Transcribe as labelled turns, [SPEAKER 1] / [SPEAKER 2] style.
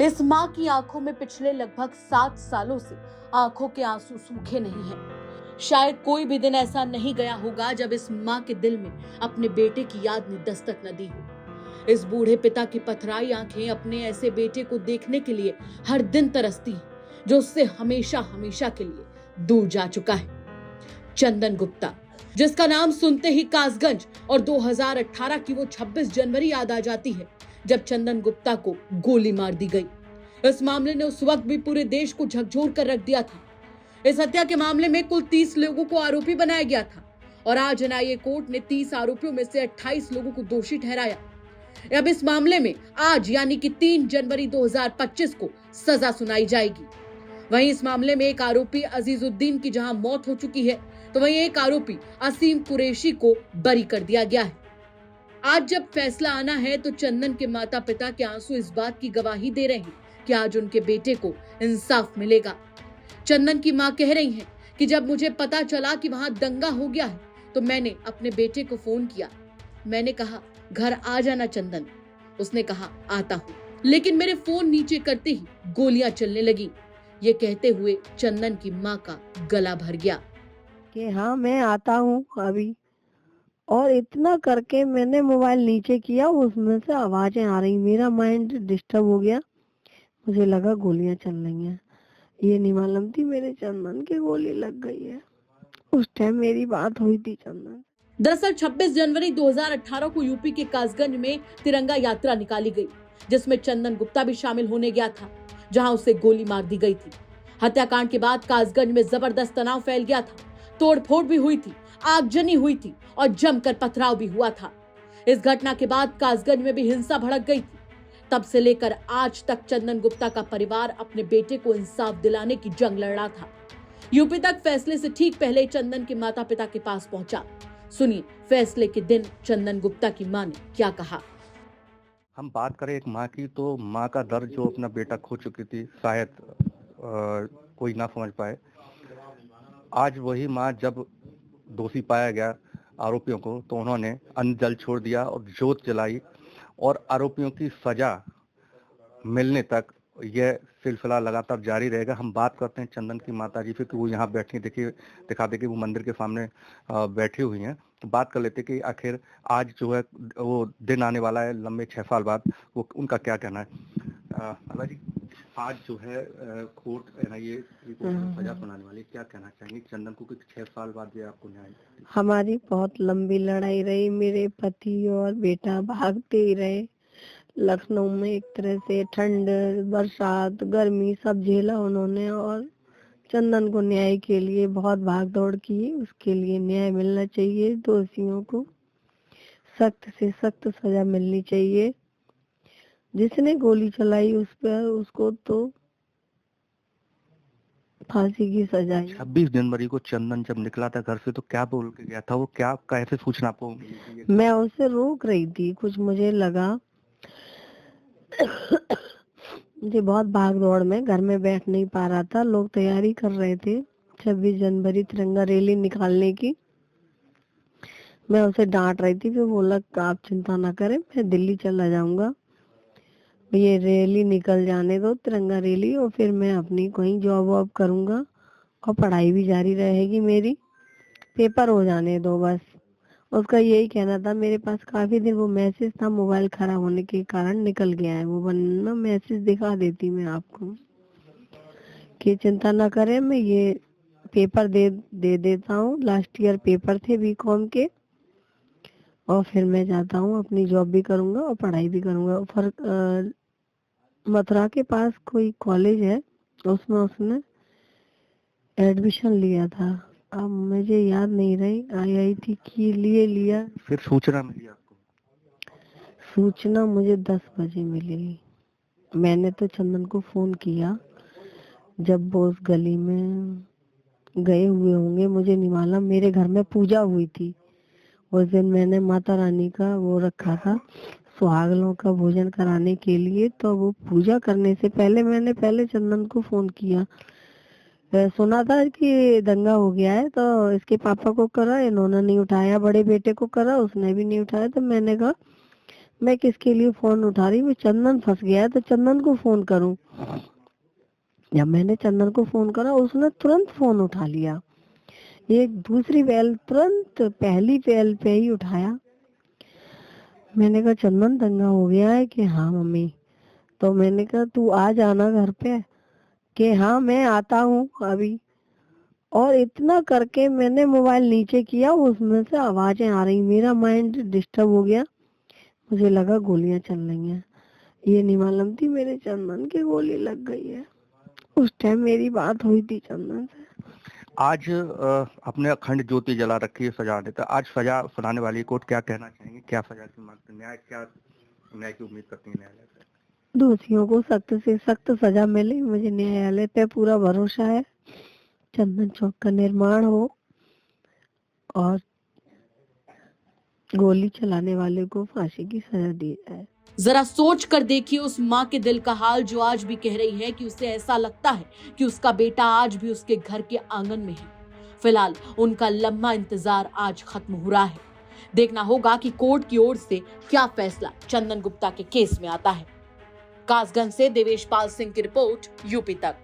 [SPEAKER 1] इस माँ की आंखों में पिछले लगभग 7 सालों से आंखों के आंसू सूखे नहीं हैं। शायद कोई भी दिन ऐसा नहीं गया होगा जब इस माँ के दिल में अपने बेटे की याद ने दस्तक न दी हो। इस बूढ़े पिता की पथराई आंखें अपने ऐसे बेटे को देखने के लिए हर दिन तरसती हैं, जो उससे हमेशा हमेशा के लिए दूर जा चुका है। चंदन गुप्ता, जिसका नाम सुनते ही कासगंज और 2018 की वो 26 जनवरी याद आ जाती है, जब चंदन गुप्ता को गोली मार दी गई। इस मामले ने उस वक्त भी पूरे देश को झकझोर कर रख दिया था। इस हत्या के मामले में कुल 30 लोगों को आरोपी बनाया गया था और आज एनआईए कोर्ट ने 30 आरोपियों में से 28 लोगों को दोषी ठहराया। अब इस मामले में आज यानी कि 3 जनवरी 2025 को सजा सुनाई जाएगी। वहीं इस मामले में एक आरोपी अजीजुद्दीन की जहां मौत हो चुकी है, तो वहीं एक आरोपी असीम कुरैशी को बरी कर दिया गया है। आज जब फैसला आना है तो चंदन के माता पिता के आंसू इस बात की गवाही दे रहे हैं कि आज उनके बेटे को इंसाफ मिलेगा। चंदन की मां कह रही हैं कि जब मुझे पता चला कि वहां दंगा हो गया है तो मैंने अपने बेटे को फोन किया। मैंने कहा, घर आ जाना चंदन। उसने कहा, आता हूँ। लेकिन मेरे फोन नीचे करते ही गोलियां चलने लगी। ये कहते हुए चंदन की मां का गला भर गया
[SPEAKER 2] कि हाँ मैं आता हूँ अभी। और इतना करके मैंने मोबाइल नीचे किया, उसमें से आवाजें आ रही, मेरा माइंड डिस्टर्ब हो गया। मुझे लगा गोलियां चल रही हैं। ये नहीं मालूम थी मेरे चंदन की गोली लग गई है। उस टाइम मेरी बात हुई थी चंदन।
[SPEAKER 1] दरअसल 26 जनवरी 2018 को यूपी के कासगंज में तिरंगा यात्रा निकाली गई, जिसमें चंदन गुप्ता भी शामिल होने गया था, जहां उसे गोली मार दी गई थी। हत्याकांड के बाद कासगंज में जबरदस्त तनाव फैल गया था। तोड़फोड़ भी हुई थी, आगजनी हुई थी और जमकर पथराव भी हुआ था। इस घटना के बाद कासगंज में भी हिंसा भड़क गई थी। तब से लेकर आज तक चंदन गुप्ता का परिवार अपने बेटे को इंसाफ दिलाने की जंग लड़ रहा था। यूपी तक फैसले से ठीक पहले चंदन के माता पिता के पास पहुंचा। सुनिए फैसले के दिन चंदन गुप्ता की मां ने क्या कहा।
[SPEAKER 3] हम बात करें एक माँ की, तो माँ का दर्द जो अपना बेटा खो चुकी थी, शायद कोई ना समझ पाए। आज वही माँ जब दोषी पाया गया आरोपियों को, तो उन्होंने अन्न जल छोड़ दिया और जोत जलाई, और आरोपियों की सजा मिलने तक यह सिलसिला लगातार जारी रहेगा। हम बात करते हैं चंदन की माता जी से कि वो यहाँ बैठी, देखिए दिखा दे कि वो मंदिर के सामने बैठी हुई हैं। तो बात कर लेते कि आखिर आज जो है वो दिन आने वाला है लंबे 6 साल बाद, वो उनका क्या कहना है। अल्लाह जी, आज जो है कोर्ट एनआईए सजा सुनाने वाली, क्या कहना चाहेंगे चंदन को कि 6 साल बाद ये आपको न्याय?
[SPEAKER 2] हमारी बहुत लंबी लड़ाई रही, मेरे पति और बेटा भागते ही रहे। लखनऊ में एक तरह से ठंड, बरसात, गर्मी सब झेला उन्होंने, और चंदन को न्याय के लिए बहुत भाग दौड़ की। उसके लिए न्याय मिलना चाहिए, दोषियों को सख्त से सख्त सजा मिलनी चाहिए। जिसने गोली चलाई उस पर, उसको तो फांसी की सजा।
[SPEAKER 3] 26 जनवरी को चंदन जब निकला था घर से, तो क्या बोल के गया था वो, क्या कैसे सूचना आपको मिली?
[SPEAKER 2] मैं उसे रोक रही थी, कुछ मुझे लगा मुझे बहुत भाग दौड़ में घर में बैठ नहीं पा रहा था। लोग तैयारी कर रहे थे 26 जनवरी तिरंगा रैली निकालने की। मैं उसे डांट रही थी, फिर बोला आप चिंता ना करें, मैं दिल्ली चला जाऊंगा, ये रैली निकल जाने दो, तिरंगा रैली, और फिर मैं अपनी कोई जॉब वॉब करूंगा और पढ़ाई भी जारी रहेगी मेरी, पेपर हो जाने दो बस। उसका यही कहना था। मेरे पास काफी दिन वो मैसेज था, मोबाइल खराब होने के कारण निकल गया है वो, वरना मैसेज दिखा देती मैं आपको कि चिंता ना करें, मैं ये पेपर दे देता हूँ। लास्ट ईयर पेपर थे बीकॉम के, और फिर मैं जाता हूँ, अपनी जॉब भी करूंगा और पढ़ाई भी करूंगा। फिर मथुरा के पास कोई कॉलेज है, उसमें उसने एडमिशन लिया था। अब मुझे याद नहीं रही, आईआईटी के लिए लिया।
[SPEAKER 3] फिर सूचना मिली आपको?
[SPEAKER 2] सूचना मुझे 10 बजे मिली। मैंने तो चंदन को फोन किया जब वो उस गली में गए हुए होंगे, मुझे नहीं मालूम। मेरे घर में पूजा हुई थी उस दिन, मैंने माता रानी का वो रखा था, सुहागनों का भोजन कराने के लिए। तो वो पूजा करने से पहले मैंने पहले चंदन को फोन किया। सुना था कि दंगा हो गया है, तो इसके पापा को करा, इन्होंने नहीं उठाया। बड़े बेटे को करा, उसने भी नहीं उठाया। तो मैंने कहा मैं किसके लिए फोन उठा रही, मैं चंदन फंस गया है तो चंदन को फोन करूं। जब मैंने चंदन को फोन करा उसने तुरंत फोन उठा लिया, एक दूसरी बेल तुरंत पहली बेल पे ही उठाया। मैंने कहा चंदन दंगा हो गया है कि हाँ मम्मी। तो मैंने कहा तू आ जाना घर पे, कि हाँ मैं आता हूँ अभी। और इतना करके मैंने मोबाइल नीचे किया, उसमें से आवाजें आ रही, मेरा माइंड डिस्टर्ब हो गया, मुझे लगा गोलियां चल रही हैं। ये नहीं मालूम थी मेरे चंदन की गोली लग गई है। उस टाइम मेरी बात हुई थी चंदन से।
[SPEAKER 3] आज अपने अखंड ज्योति जला रखी है सजा देता, आज सजा सुनाने वाली कोर्ट क्या कहना चाहेंगे, क्या सजा की मांग, न्याय की उम्मीद करती है न्यायालय से?
[SPEAKER 2] दोषियों को सख्त से सख्त सजा मिले, मुझे न्यायालय पे पूरा भरोसा है। चंदन चौक का निर्माण हो और गोली चलाने वाले को फांसी की सजा दी जाए।
[SPEAKER 1] जरा सोच कर देखिए उस माँ के दिल का हाल, जो आज भी कह रही है कि उसे ऐसा लगता है कि उसका बेटा आज भी उसके घर के आंगन में है। फिलहाल उनका लंबा इंतजार आज खत्म हो रहा है। देखना होगा कि कोर्ट की ओर से क्या फैसला चंदन गुप्ता के केस में आता है। कासगंज से देवेश पाल सिंह की रिपोर्ट, यूपी तक।